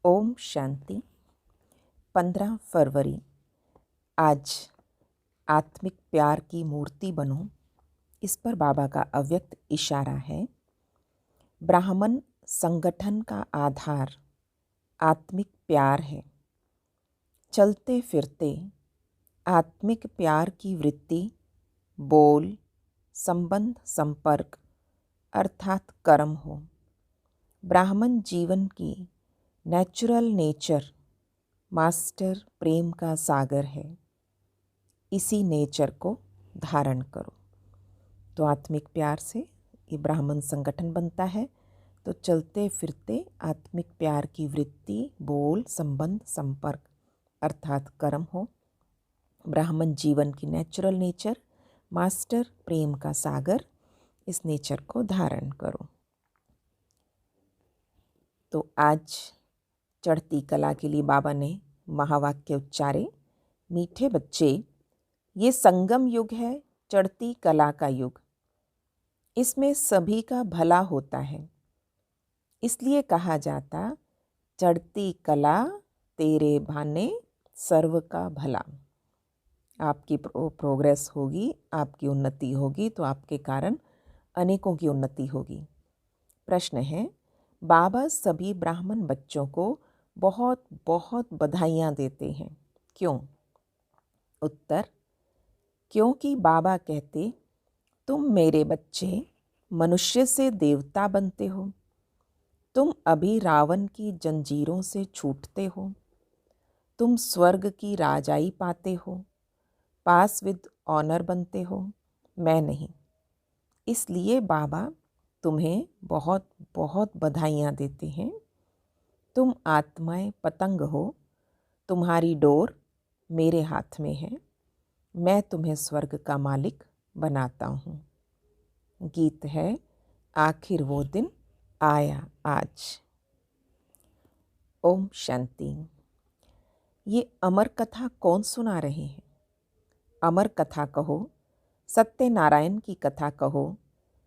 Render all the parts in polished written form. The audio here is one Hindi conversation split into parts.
ओम शांति। 15 फरवरी। आज आत्मिक प्यार की मूर्ति बनो, इस पर बाबा का अव्यक्त इशारा है। ब्राह्मण संगठन का आधार आत्मिक प्यार है। चलते फिरते आत्मिक प्यार की वृत्ति, बोल, संबंध, संपर्क अर्थात कर्म हो। ब्राह्मण जीवन की नेचुरल नेचर मास्टर प्रेम का सागर है। इसी नेचर को धारण करो। तो आत्मिक प्यार से ये ब्राह्मण संगठन बनता है। तो चलते फिरते आत्मिक प्यार की वृत्ति, बोल, संबंध, संपर्क अर्थात कर्म हो। ब्राह्मण जीवन की नेचुरल नेचर मास्टर प्रेम का सागर, इस नेचर को धारण करो। तो आज चढ़ती कला के लिए बाबा ने महावाक्य उच्चारे। मीठे बच्चे, ये संगम युग है, चढ़ती कला का युग। इसमें सभी का भला होता है। इसलिए कहा जाता, चढ़ती कला तेरे भाने सर्व का भला। आपकी प्रोग्रेस होगी, आपकी उन्नति होगी, तो आपके कारण अनेकों की उन्नति होगी। प्रश्न है, बाबा सभी ब्राह्मण बच्चों को बहुत बहुत बधाइयाँ देते हैं, क्यों? उत्तर, क्योंकि बाबा कहते, तुम मेरे बच्चे मनुष्य से देवता बनते हो। तुम अभी रावण की जंजीरों से छूटते हो। तुम स्वर्ग की राजाई पाते हो, पास विद ऑनर बनते हो, मैं नहीं। इसलिए बाबा तुम्हें बहुत बहुत बधाइयाँ देते हैं। तुम आत्माएं पतंग हो, तुम्हारी डोर मेरे हाथ में है। मैं तुम्हें स्वर्ग का मालिक बनाता हूँ। गीत है, आखिर वो दिन आया आज। ओम शांति। ये अमर कथा कौन सुना रहे हैं? अमर कथा कहो, सत्यनारायण की कथा कहो,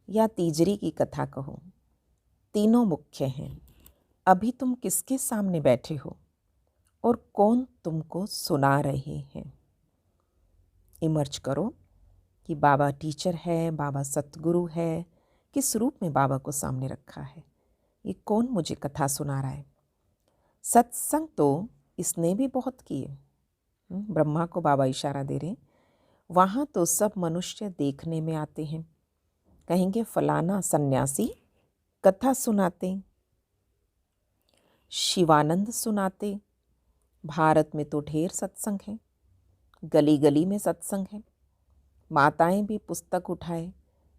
या तीजरी की कथा कहो, तीनों मुख्य हैं। अभी तुम किसके सामने बैठे हो और कौन तुमको सुना रहे हैं? इमर्ज करो कि बाबा टीचर है, बाबा सतगुरु है। किस रूप में बाबा को सामने रखा है? ये कौन मुझे कथा सुना रहा है? सत्संग तो इसने भी बहुत किए। ब्रह्मा को बाबा इशारा दे रहे हैं। वहाँ तो सब मनुष्य देखने में आते हैं। कहेंगे फलाना सन्यासी कथा सुनाते, शिवानंद सुनाते। भारत में तो ढेर सत्संग है, गली गली में सत्संग है। माताएं भी पुस्तक उठाए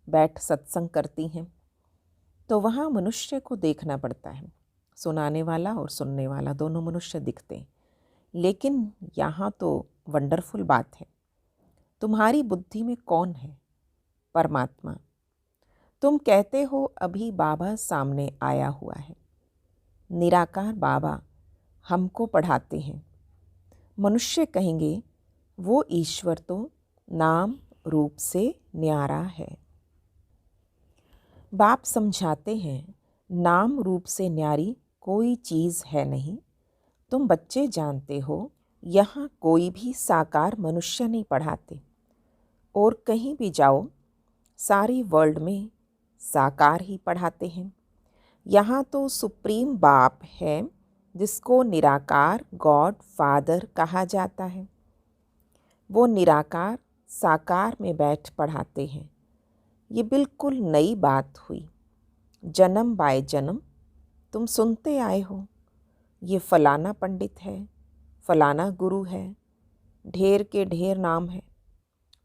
बैठ सत्संग करती हैं। तो वहाँ मनुष्य को देखना पड़ता है। सुनाने वाला और सुनने वाला दोनों मनुष्य दिखते हैं। लेकिन यहाँ तो वंडरफुल बात है, तुम्हारी बुद्धि में कौन है? परमात्मा। तुम कहते हो अभी बाबा सामने आया हुआ है। निराकार बाबा हमको पढ़ाते हैं। मनुष्य कहेंगे वो ईश्वर तो नाम रूप से न्यारा है। बाप समझाते हैं, नाम रूप से न्यारी कोई चीज़ है नहीं। तुम बच्चे जानते हो, यहाँ कोई भी साकार मनुष्य नहीं पढ़ाते। और कहीं भी जाओ, सारी वर्ल्ड में साकार ही पढ़ाते हैं। यहाँ तो सुप्रीम बाप है, जिसको निराकार गॉड फादर कहा जाता है। वो निराकार साकार में बैठ पढ़ाते हैं। ये बिल्कुल नई बात हुई। जन्म बाय जन्म तुम सुनते आए हो, ये फलाना पंडित है, फलाना गुरु है, ढेर के ढेर नाम है।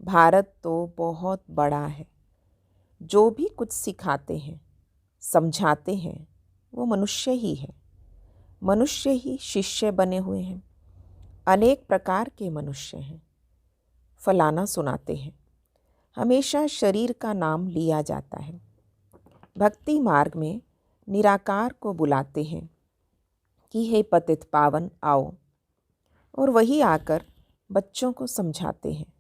भारत तो बहुत बड़ा है। जो भी कुछ सिखाते हैं, समझाते हैं, वो मनुष्य ही है। मनुष्य ही शिष्य बने हुए हैं। अनेक प्रकार के मनुष्य हैं। फलाना सुनाते हैं, हमेशा शरीर का नाम लिया जाता है। भक्ति मार्ग में निराकार को बुलाते हैं कि हे पतित पावन आओ, और वही आकर बच्चों को समझाते हैं।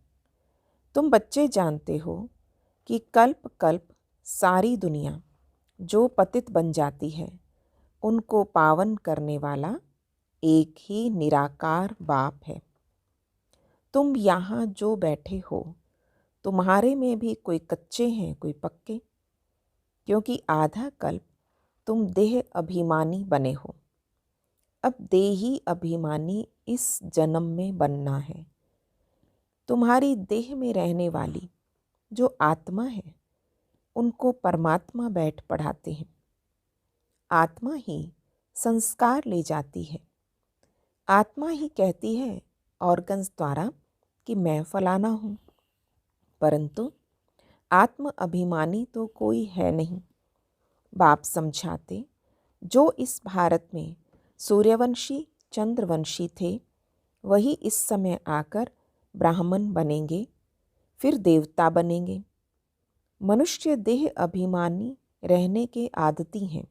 तुम बच्चे जानते हो कि कल्प कल्प सारी दुनिया जो पतित बन जाती है, उनको पावन करने वाला एक ही निराकार बाप है। तुम यहाँ जो बैठे हो, तुम्हारे में भी कोई कच्चे हैं कोई पक्के, क्योंकि आधा कल्प तुम देह अभिमानी बने हो। अब देही अभिमानी इस जन्म में बनना है। तुम्हारी देह में रहने वाली जो आत्मा है, उनको परमात्मा बैठ पढ़ाते हैं। आत्मा ही संस्कार ले जाती है। आत्मा ही कहती है ऑर्गन्स द्वारा कि मैं फलाना हूँ, परंतु आत्म अभिमानी तो कोई है नहीं। बाप समझाते, जो इस भारत में सूर्यवंशी चंद्रवंशी थे, वही इस समय आकर ब्राह्मण बनेंगे, फिर देवता बनेंगे। मनुष्य देह अभिमानी रहने के आदती हैं,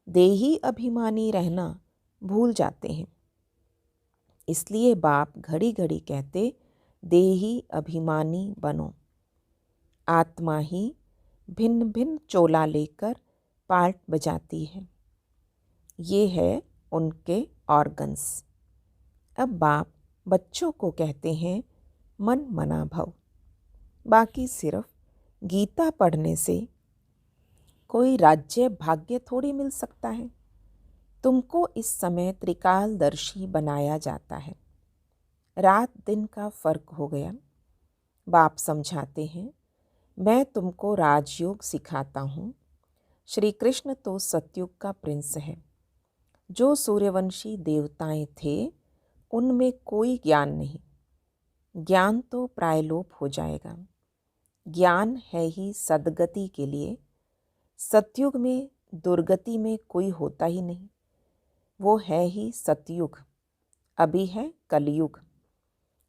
देही अभिमानी रहना भूल जाते हैं। इसलिए बाप घड़ी घड़ी कहते, देही अभिमानी बनो। आत्मा ही भिन्न भिन्न चोला लेकर पार्ट बजाती है। ये है उनके ऑर्गन्स। अब बाप बच्चों को कहते हैं मन मना भव। बाकी सिर्फ गीता पढ़ने से कोई राज्य भाग्य थोड़ी मिल सकता है। तुमको इस समय त्रिकालदर्शी बनाया जाता है। रात दिन का फर्क हो गया। बाप समझाते हैं, मैं तुमको राजयोग सिखाता हूँ। श्री कृष्ण तो सतयुग का प्रिंस है। जो सूर्यवंशी देवताएं थे, उनमें कोई ज्ञान नहीं। ज्ञान तो प्रायलोप हो जाएगा। ज्ञान है ही सद्गति के लिए। सतयुग में दुर्गति में कोई होता ही नहीं। वो है ही सतयुग। अभी है कलयुग।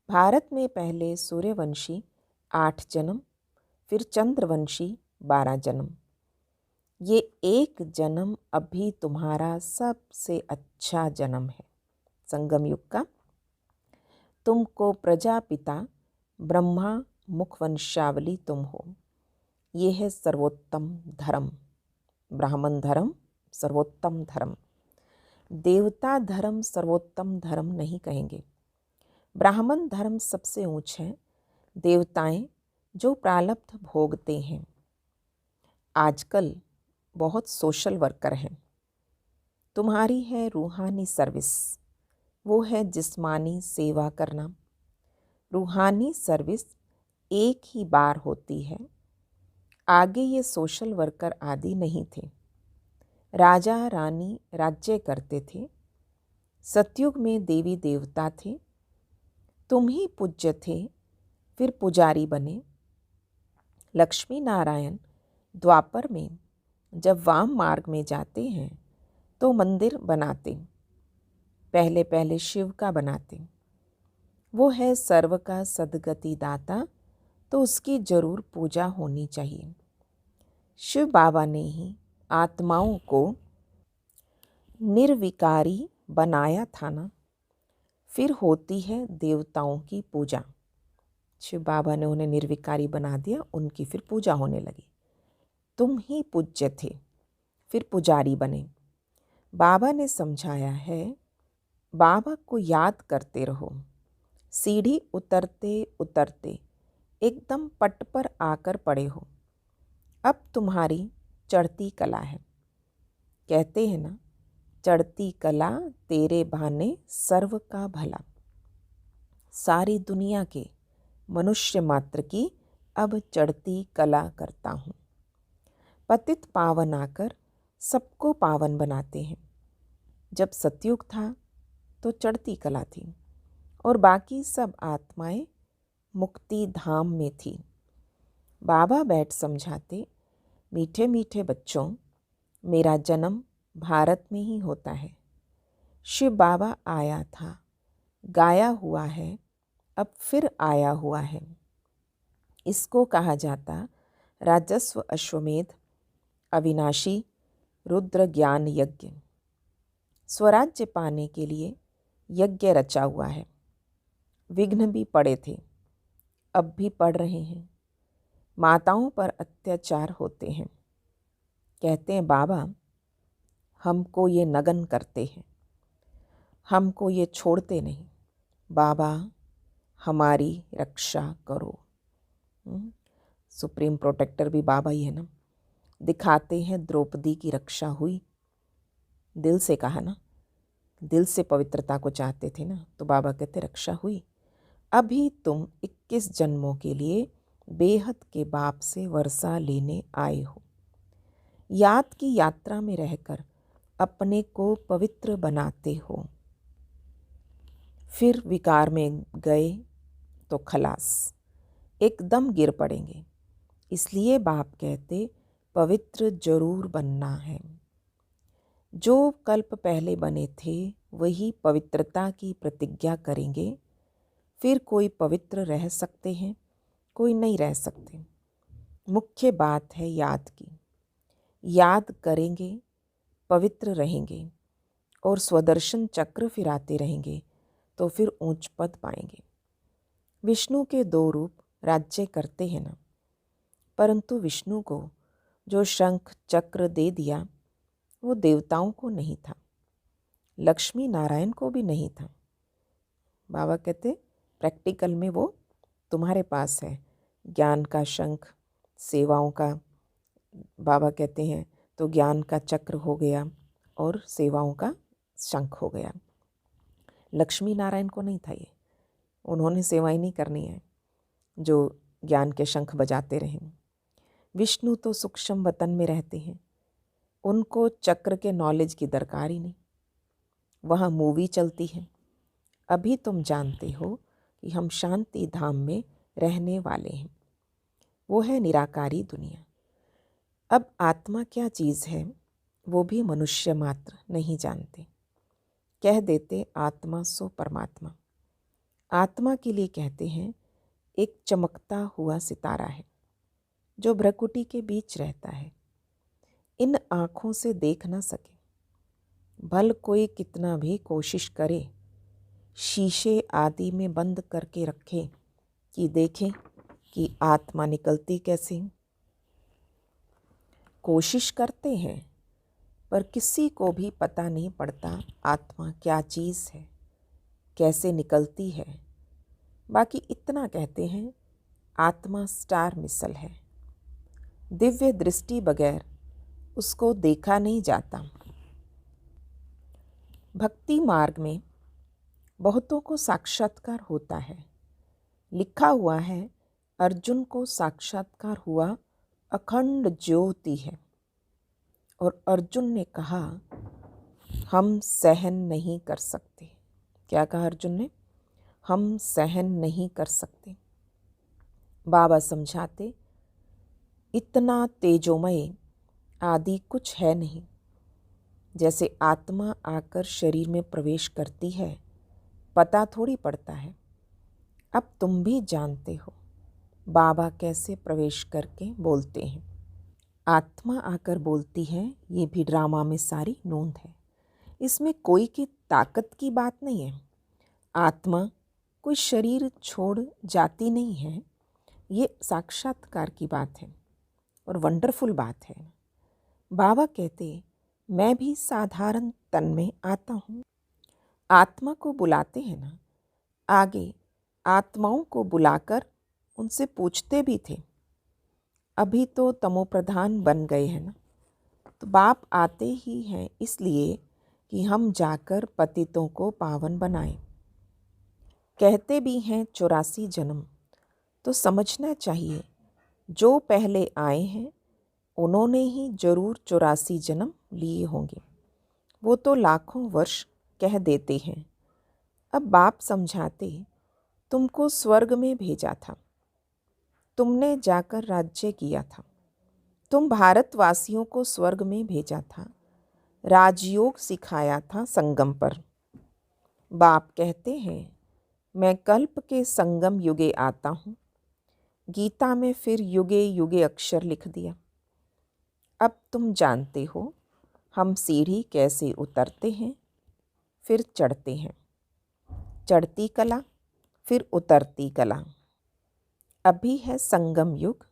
भारत में पहले सूर्यवंशी 8 जन्म, फिर चंद्रवंशी 12 जन्म। ये एक जन्म अभी तुम्हारा सबसे अच्छा जन्म है संगम युग का। तुमको प्रजापिता ब्रह्मा मुखवंशावली तुम हो। ये है सर्वोत्तम धर्म। ब्राह्मण धर्म सर्वोत्तम धर्म। देवता धर्म सर्वोत्तम धर्म नहीं कहेंगे। ब्राह्मण धर्म सबसे ऊंच है। देवताएं जो प्रारब्ध भोगते हैं। आजकल बहुत सोशल वर्कर हैं। तुम्हारी है रूहानी सर्विस, वो है जिस्मानी सेवा करना। रूहानी सर्विस एक ही बार होती है। आगे ये सोशल वर्कर आदि नहीं थे। राजा रानी राज्य करते थे। सतयुग में देवी देवता थे। तुम ही पूज्य थे, फिर पुजारी बने। लक्ष्मी नारायण द्वापर में जब वाम मार्ग में जाते हैं तो मंदिर बनाते। पहले पहले शिव का बनाते। वो है सर्व का सद्गति दाता, तो उसकी जरूर पूजा होनी चाहिए। शिव बाबा ने ही आत्माओं को निर्विकारी बनाया था ना। फिर होती है देवताओं की पूजा। शिव बाबा ने उन्हें निर्विकारी बना दिया, उनकी फिर पूजा होने लगी। तुम ही पूज्य थे, फिर पुजारी बने। बाबा ने समझाया है, बाबा को याद करते रहो। सीढ़ी उतरते उतरते एकदम पट पर आकर पड़े हो। अब तुम्हारी चढ़ती कला है। कहते हैं ना, चढ़ती कला तेरे बहाने सर्व का भला। सारी दुनिया के मनुष्य मात्र की अब चढ़ती कला करता हूँ। पतित पावन आकर सबको पावन बनाते हैं। जब सतयुग था तो चढ़ती कला थी और बाकी सब आत्माएं मुक्ति धाम में थी। बाबा बैठ समझाते, मीठे मीठे बच्चों, मेरा जन्म भारत में ही होता है। शिव बाबा आया था, गाया हुआ है, अब फिर आया हुआ है। इसको कहा जाता राजस्व अश्वमेध अविनाशी रुद्र ज्ञान यज्ञ। स्वराज्य पाने के लिए यज्ञ रचा हुआ है। विघ्न भी पड़े थे, अब भी पड़ रहे हैं। माताओं पर अत्याचार होते हैं। कहते हैं बाबा हमको ये नगन करते हैं। हमको ये छोड़ते नहीं। बाबा हमारी रक्षा करो। सुप्रीम प्रोटेक्टर भी बाबा ही है ना। दिखाते हैं द्रौपदी की रक्षा हुई। दिल से कहा ना, दिल से पवित्रता को चाहते थे ना, तो बाबा कहते रक्षा हुई। अभी तुम 21 जन्मों के लिए बेहद के बाप से वर्षा लेने आए हो। याद की यात्रा में रहकर अपने को पवित्र बनाते हो। फिर विकार में गए तो खलास, एकदम गिर पड़ेंगे। इसलिए बाप कहते पवित्र जरूर बनना है। जो कल्प पहले बने थे वही पवित्रता की प्रतिज्ञा करेंगे। फिर कोई पवित्र रह सकते हैं, कोई नहीं रह सकते। मुख्य बात है याद की। याद करेंगे, पवित्र रहेंगे और स्वदर्शन चक्र फिराते रहेंगे तो फिर ऊंच पद पाएंगे। विष्णु के 2 रूप राज्य करते हैं ना, परंतु विष्णु को जो शंख चक्र दे दिया वो देवताओं को नहीं था, लक्ष्मी नारायण को भी नहीं था। बाबा कहते प्रैक्टिकल में वो तुम्हारे पास है। ज्ञान का शंख, सेवाओं का, बाबा कहते हैं तो ज्ञान का चक्र हो गया और सेवाओं का शंख हो गया। लक्ष्मी नारायण को नहीं था ये, उन्होंने सेवाएं नहीं करनी है जो ज्ञान के शंख बजाते रहें। विष्णु तो सूक्ष्म वतन में रहते हैं, उनको चक्र के नॉलेज की दरकार ही नहीं। वहाँ मूवी चलती है। अभी तुम जानते हो कि हम शांति धाम में रहने वाले हैं, वो है निराकारी दुनिया। अब आत्मा क्या चीज़ है वो भी मनुष्य मात्र नहीं जानते। कह देते आत्मा सो परमात्मा। आत्मा के लिए कहते हैं एक चमकता हुआ सितारा है जो भ्रकुटी के बीच रहता है। इन आँखों से देख ना सके, भल कोई कितना भी कोशिश करे, शीशे आदि में बंद करके रखे कि देखें कि आत्मा निकलती कैसे। कोशिश करते हैं पर किसी को भी पता नहीं पड़ता आत्मा क्या चीज़ है, कैसे निकलती है। बाकी इतना कहते हैं आत्मा स्टार मिसल है, दिव्य दृष्टि बगैर उसको देखा नहीं जाता। भक्ति मार्ग में बहुतों को साक्षात्कार होता है। लिखा हुआ है अर्जुन को साक्षात्कार हुआ अखंड ज्योति है। और अर्जुन ने कहा हम सहन नहीं कर सकते। क्या कहा अर्जुन ने? हम सहन नहीं कर सकते। बाबा समझाते इतना तेजोमय आदि कुछ है नहीं। जैसे आत्मा आकर शरीर में प्रवेश करती है, पता थोड़ी पड़ता है। अब तुम भी जानते हो बाबा कैसे प्रवेश करके बोलते हैं। आत्मा आकर बोलती है, ये भी ड्रामा में सारी नोंद है। इसमें कोई की ताकत की बात नहीं है। आत्मा कोई शरीर छोड़ जाती नहीं है। ये साक्षात्कार की बात है और वंडरफुल बात है। बाबा कहते मैं भी साधारण तन में आता हूँ। आत्मा को बुलाते हैं ना, आगे आत्माओं को बुलाकर उनसे पूछते भी थे। अभी तो तमोप्रधान बन गए हैं ना, तो बाप आते ही हैं इसलिए कि हम जाकर पतितों को पावन बनाएं। कहते भी हैं 84 जन्म, तो समझना चाहिए जो पहले आए हैं उन्होंने ही जरूर 84 जन्म लिए होंगे। वो तो लाखों वर्ष कह देते हैं। अब बाप समझाते तुमको स्वर्ग में भेजा था, तुमने जाकर राज्य किया था। तुम भारतवासियों को स्वर्ग में भेजा था, राजयोग सिखाया था संगम पर। बाप कहते हैं मैं कल्प के संगम युगे आता हूँ। गीता में फिर युगे युगे अक्षर लिख दिया। अब तुम जानते हो हम सीढ़ी कैसे उतरते हैं फिर चढ़ते हैं। चढ़ती कला फिर उतरती कला। अभी है संगम युग,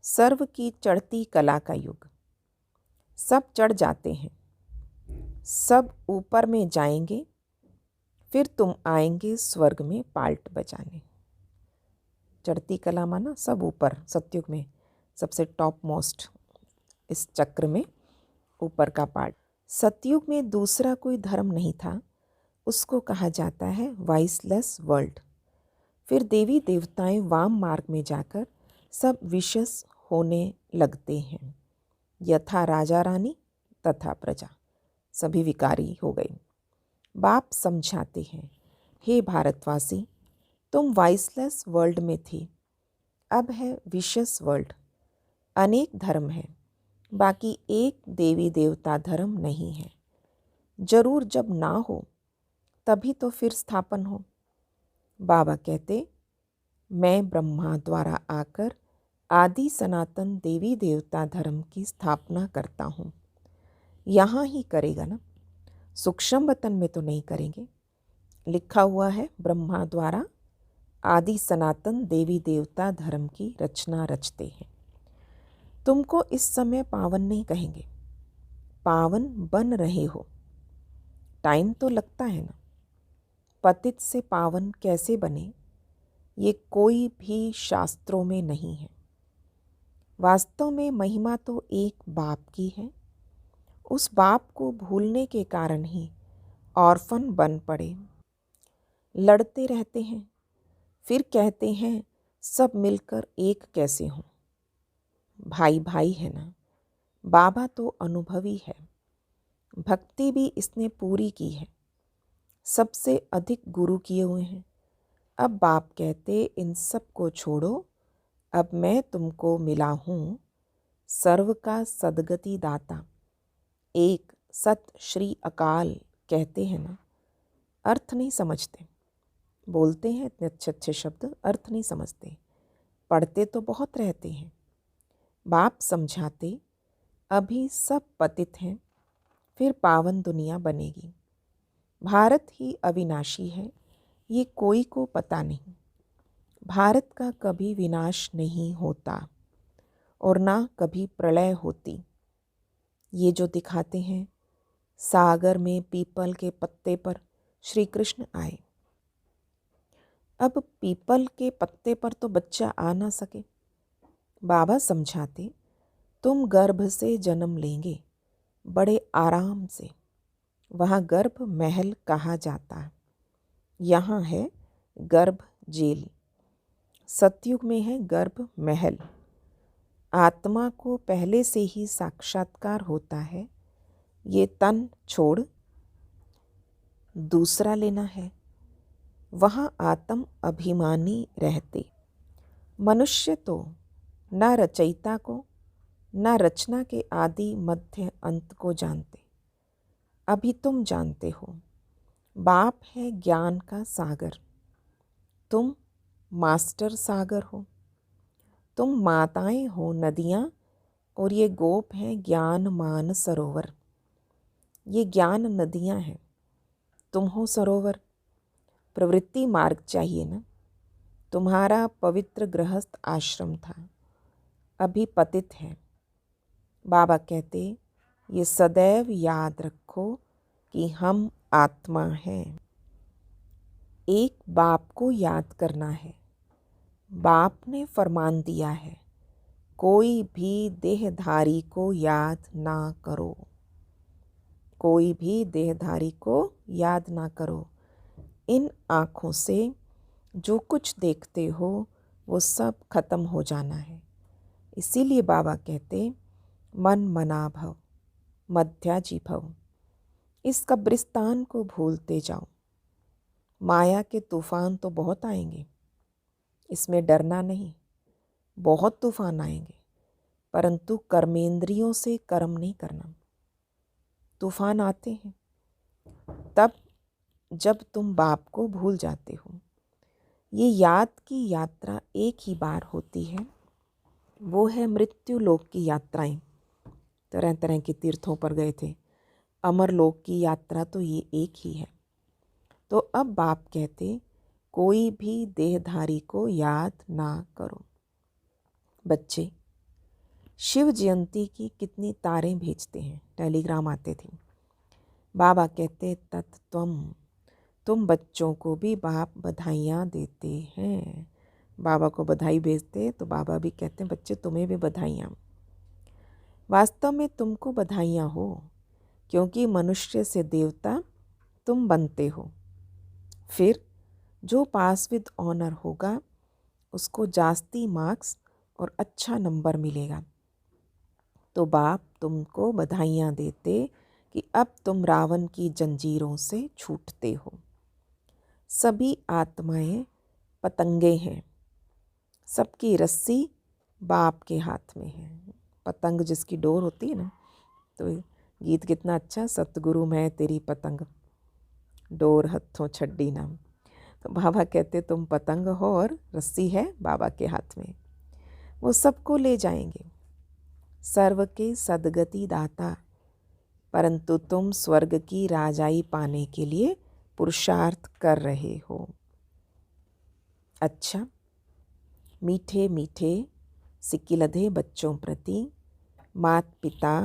सर्व की चढ़ती कला का युग। सब चढ़ जाते हैं, सब ऊपर में जाएंगे फिर तुम आएंगे स्वर्ग में पाल्ट बजाने। चढ़ती कला माना सब ऊपर, सतयुग में सबसे टॉप मोस्ट, इस चक्र में ऊपर का पार्ट। सतयुग में दूसरा कोई धर्म नहीं था, उसको कहा जाता है वाइसलेस वर्ल्ड। फिर देवी देवताएं वाम मार्ग में जाकर सब विशेष होने लगते हैं। यथा राजा रानी तथा प्रजा, सभी विकारी हो गई। बाप समझाते हैं, हे भारतवासी, तुम वाइसलेस वर्ल्ड में थी, अब है विशेष वर्ल्ड। अनेक धर्म है, बाकी एक देवी देवता धर्म नहीं है। जरूर जब ना हो तभी तो फिर स्थापन हो। बाबा कहते, मैं ब्रह्मा द्वारा आकर आदि सनातन देवी देवता धर्म की स्थापना करता हूँ। यहाँ ही करेगा ना, सूक्ष्म वतन में तो नहीं करेंगे। लिखा हुआ है ब्रह्मा द्वारा आदि सनातन देवी देवता धर्म की रचना रचते हैं। तुमको इस समय पावन नहीं कहेंगे, पावन बन रहे हो। टाइम तो लगता है ना। पतित से पावन कैसे बने, ये कोई भी शास्त्रों में नहीं है। वास्तव में महिमा तो एक बाप की है। उस बाप को भूलने के कारण ही ऑर्फन बन पड़े, लड़ते रहते हैं। फिर कहते हैं सब मिलकर एक कैसे हों। भाई भाई है ना। बाबा तो अनुभवी है, भक्ति भी इसने पूरी की है, सबसे अधिक गुरु किए हुए हैं। अब बाप कहते, इन सब को छोड़ो, अब मैं तुमको मिला हूँ सर्व का सदगति दाता। एक सत श्री अकाल कहते हैं ना, अर्थ नहीं समझते। बोलते हैं इतने अच्छे अच्छे शब्द, अर्थ नहीं समझते। पढ़ते तो बहुत रहते हैं। बाप समझाते, अभी सब पतित हैं, फिर पावन दुनिया बनेगी। भारत ही अविनाशी है, ये कोई को पता नहीं। भारत का कभी विनाश नहीं होता और ना कभी प्रलय होती। ये जो दिखाते हैं, सागर में पीपल के पत्ते पर श्री कृष्ण आए। अब पीपल के पत्ते पर तो बच्चा आ ना सके। बाबा समझाते, तुम गर्भ से जन्म लेंगे बड़े आराम से। वहाँ गर्भ महल कहा जाता है, यहाँ है गर्भ जेल। सतयुग में है गर्भ महल। आत्मा को पहले से ही साक्षात्कार होता है, ये तन छोड़ दूसरा लेना है। वहाँ आत्म अभिमानी रहते। मनुष्य तो न रचयिता को न रचना के आदि मध्य अंत को जानते। अभी तुम जानते हो। बाप है ज्ञान का सागर, तुम मास्टर सागर हो। तुम माताएं हो नदियाँ और ये गोप हैं ज्ञान मान सरोवर। ये ज्ञान नदियाँ हैं, तुम हो सरोवर। प्रवृत्ति मार्ग चाहिए ना। तुम्हारा पवित्र गृहस्थ आश्रम था, अभी पतित है। बाबा कहते, ये सदैव याद रखो कि हम आत्मा हैं। एक बाप को याद करना है। बाप ने फरमान दिया है, कोई भी देहधारी को याद ना करो। कोई भी देहधारी को याद ना करो। इन आँखों से जो कुछ देखते हो वो सब खत्म हो जाना है। इसीलिए बाबा कहते, मन मना भव मध्याजी भव। इस कब्रिस्तान को भूलते जाओ। माया के तूफान तो बहुत आएंगे, इसमें डरना नहीं। बहुत तूफान आएंगे, परंतु कर्मेंद्रियों से कर्म नहीं करना। तूफान आते हैं तब जब तुम बाप को भूल जाते हो। ये याद की यात्रा एक ही बार होती है, वो है मृत्यु लोक की यात्राएं। तरह तरह के तीर्थों पर गए थे। अमर लोक की यात्रा तो ये एक ही है। तो अब बाप कहते, कोई भी देहधारी को याद ना करो। बच्चे शिव जयंती की कितनी तारें भेजते हैं, टेलीग्राम आते थे। बाबा कहते, तत्त्वम तुम बच्चों को भी बाप बधाइयाँ देते हैं। बाबा को बधाई भेजते तो बाबा भी कहते हैं बच्चे तुम्हें भी बधाइयाँ। वास्तव में तुमको बधाइयाँ हो, क्योंकि मनुष्य से देवता तुम बनते हो। फिर जो पास विद ऑनर होगा उसको जास्ती मार्क्स और अच्छा नंबर मिलेगा। तो बाप तुमको बधाइयाँ देते कि अब तुम रावण की जंजीरों से छूटते हो। सभी आत्माएं पतंगे हैं, सबकी रस्सी बाप के हाथ में है। पतंग जिसकी डोर होती है ना, तो गीत कितना अच्छा, सतगुरु मैं तेरी पतंग, डोर हत्थों छड्डी नाम। तो बाबा कहते तुम पतंग हो और रस्सी है बाबा के हाथ में, वो सबको ले जाएंगे। सर्व के सदगति दाता, परंतु तुम स्वर्ग की राजाई पाने के लिए पुरुषार्थ कर रहे हो। अच्छा, मीठे मीठे सिक्किलधे बच्चों प्रति माता पिता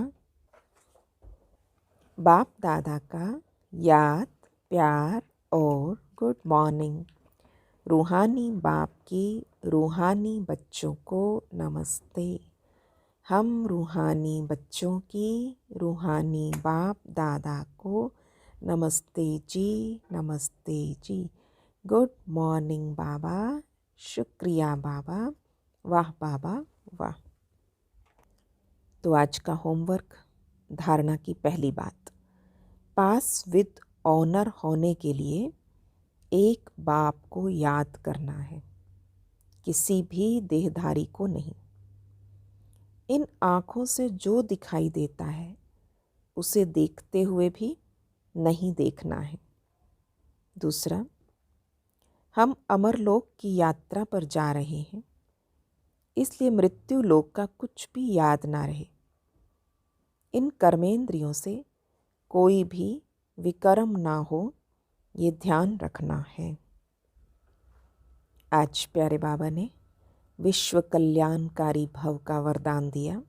बाप दादा का याद, प्यार और गुड मॉर्निंग। रूहानी बाप की रूहानी बच्चों को नमस्ते। हम रूहानी बच्चों की रूहानी बाप दादा को नमस्ते जी, नमस्ते जी। गुड मॉर्निंग बाबा, शुक्रिया बाबा, वाह बाबा वाह। तो आज का होमवर्क, धारणा की पहली बात, पास विद ऑनर होने के लिए एक बाप को याद करना है, किसी भी देहधारी को नहीं। इन आँखों से जो दिखाई देता है उसे देखते हुए भी नहीं देखना है। दूसरा, हम अमरलोक की यात्रा पर जा रहे हैं, इसलिए मृत्यु लोक का कुछ भी याद ना रहे। इन कर्मेंद्रियों से कोई भी विकर्म ना हो, ये ध्यान रखना है। आज प्यारे बाबा ने विश्व कल्याणकारी भव का वरदान दिया।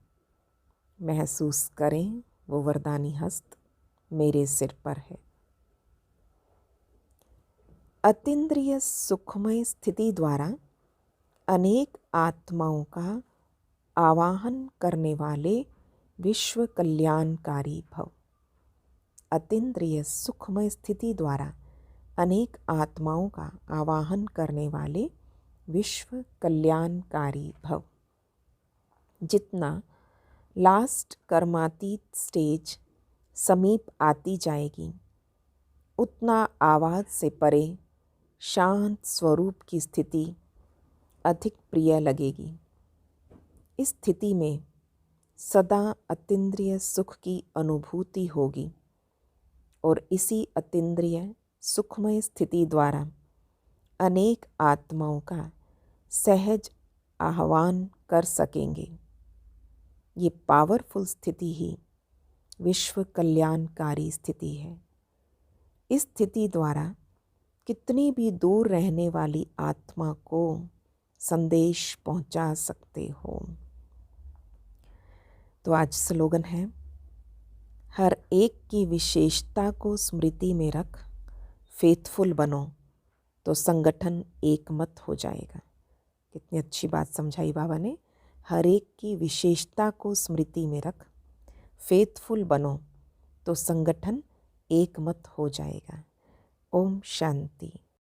महसूस करें वो वरदानी हस्त मेरे सिर पर है। अतीन्द्रिय सुखमय स्थिति द्वारा अनेक आत्माओं का आवाहन करने वाले विश्व कल्याणकारी भव। अतीन्द्रिय सुखमय स्थिति द्वारा अनेक आत्माओं का आवाहन करने वाले विश्व कल्याणकारी भव। जितना लास्ट कर्मातीत स्टेज समीप आती जाएगी, उतना आवाज़ से परे शांत स्वरूप की स्थिति अधिक प्रिय लगेगी। इस स्थिति में सदा अतीन्द्रिय सुख की अनुभूति होगी और इसी अतीन्द्रिय सुखमय स्थिति द्वारा अनेक आत्माओं का सहज आह्वान कर सकेंगे। ये पावरफुल स्थिति ही विश्व कल्याणकारी स्थिति है। इस स्थिति द्वारा कितनी भी दूर रहने वाली आत्मा को संदेश पहुंचा सकते हो। तो आज स्लोगन है, हर एक की विशेषता को स्मृति में रख फेथफुल बनो तो संगठन एकमत हो जाएगा। कितनी अच्छी बात समझाई बाबा ने। हर एक की विशेषता को स्मृति में रख फेथफुल बनो तो संगठन एकमत हो जाएगा। ओम शांति।